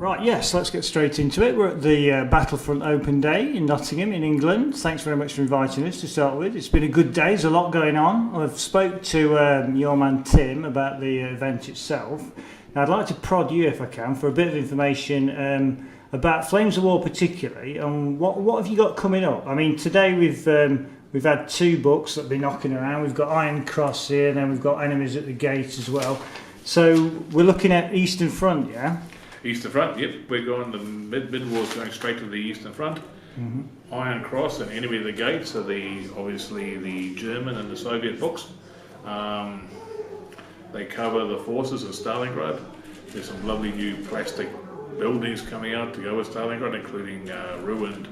Right, yes, let's get straight into it. We're at the Battlefont Open Day in Nottingham in England. Thanks very much for inviting us to start with. It's been a good day, there's a lot going on. I've spoke to your man Tim about the event itself. Now I'd like to prod you, if I can, for a bit of information about Flames of War particularly, and what have you got coming up? I mean, today we've had 2 books that have been knocking around. We've got Iron Cross here, and then we've got Enemies at the Gate as well. So we're looking at Eastern Front, yeah? Eastern Front, yep. We're going the mid-war's going straight to the Eastern Front. Mm-hmm. Iron Cross and Enemy of the Gates are obviously the German and the Soviet books. They cover the forces of Stalingrad. There's some lovely new plastic buildings coming out to go with Stalingrad, including ruined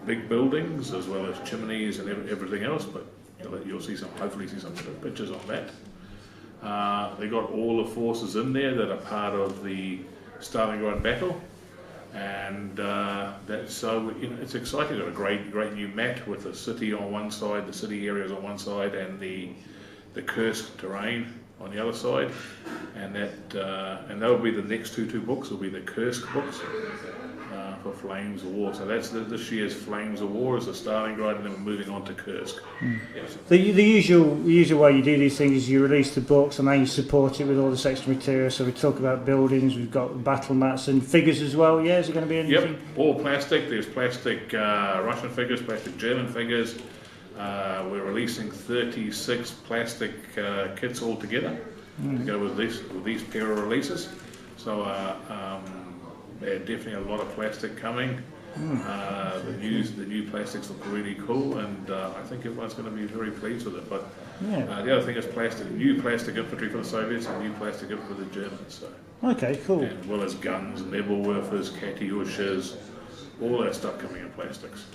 big buildings as well as chimneys and everything else. But you'll hopefully see some pictures on that. They got all the forces in there that are part of the Stalingrad battle, and it's exciting. Got a great new map with the city on one side, the city areas on one side, and the Kursk terrain on the other side, and that'll be the next two books. Will be the Kursk books for Flames of War. So that's this year's Flames of War is the Stalingrad, and then we're moving on to Kursk. Yes. The usual way you do these things is you release the books and then you support it with all this extra material. So we talk about buildings, we've got battle mats and figures as well. Yeah, is there going to be anything? Yep, all plastic. There's plastic Russian figures, plastic German figures. We're releasing 36 plastic kits all together to go with these pair of releases. So definitely a lot of plastic coming. The new plastics look really cool, and I think everyone's going to be very pleased with it. But the other thing is new plastic infantry for the Soviets and new plastic infantry for the Germans. So. Okay, cool. As well as guns, Nebelwerfers, Katyushas, all that stuff coming in plastics.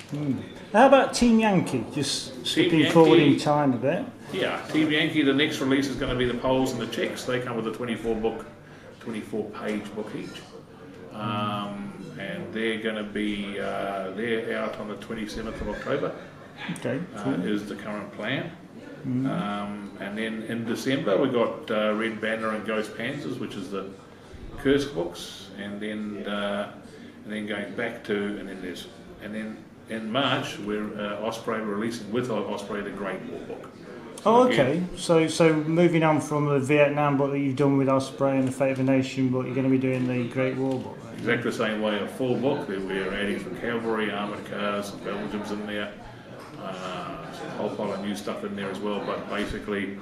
How about Team Yankee? Just skipping forward in time a bit. Yeah, Team Yankee, the next release is going to be the Poles and the Czechs. They come with a 24-page book each. And they're going to be they're out on the 27th of October. Okay, cool. Is the current plan. And then in December we got Red Banner and Ghost Panzers, which is the Kursk books, and then going back to and then in March we're Osprey releasing with Osprey the Great War book. Oh, okay. So moving on from the Vietnam book that you've done with Osprey and the Fate of a Nation book, you're going to be doing the Great War book, right? Exactly the same way, a full book. We're adding some cavalry, armoured cars, some Belgians in there, some whole pile of new stuff in there as well. But basically,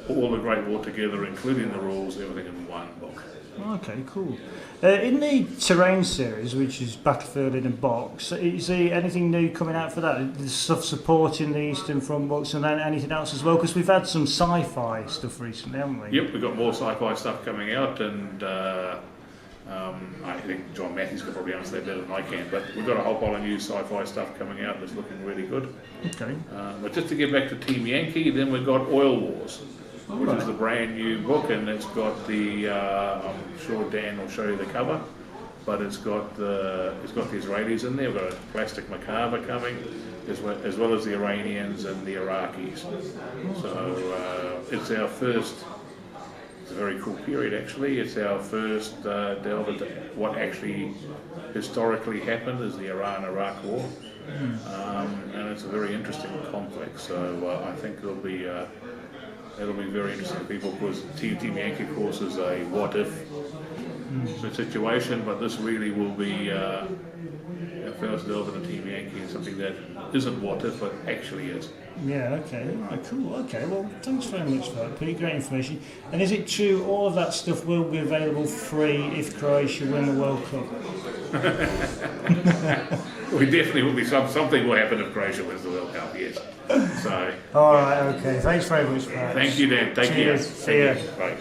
all the Great War together, including the rules, everything in one book. Okay, cool. In the Terrain series, which is Battlefield in a Box, is there anything new coming out for that? There's stuff supporting the Eastern Front books, and then anything else as well? Because we've had some sci-fi stuff recently, haven't we? Yep, we've got more sci-fi stuff coming out, and I think John Matthews could probably answer that better than I can, but we've got a whole pile of new sci-fi stuff coming out that's looking really good. Okay. But just to get back to Team Yankee, then we've got Oil Wars. Which is the brand new book, and it's got I'm sure Dan will show you the cover, but it's got the Israelis in there. We've got a plastic macabre coming, as well as the Iranians and the Iraqis. So it's our first. It's a very cool period actually. It's our first delve into what actually historically happened as the Iran-Iraq War, and it's a very interesting conflict. So I think it'll be very interesting to people, because Team Yankee, of course, is a what-if situation, but this really will be our first delve into Team Yankee and something that isn't what-if, but actually is. Yeah, okay, all right, cool. Okay, well, thanks very much for that, Pete. Great information. And is it true all of that stuff will be available free if Croatia win the World Cup? We definitely will be. Something will happen if Croatia wins the World Cup, yes. So. All right, okay. Thanks very much for that. Thank you, Dan. Take care. See ya. Bye.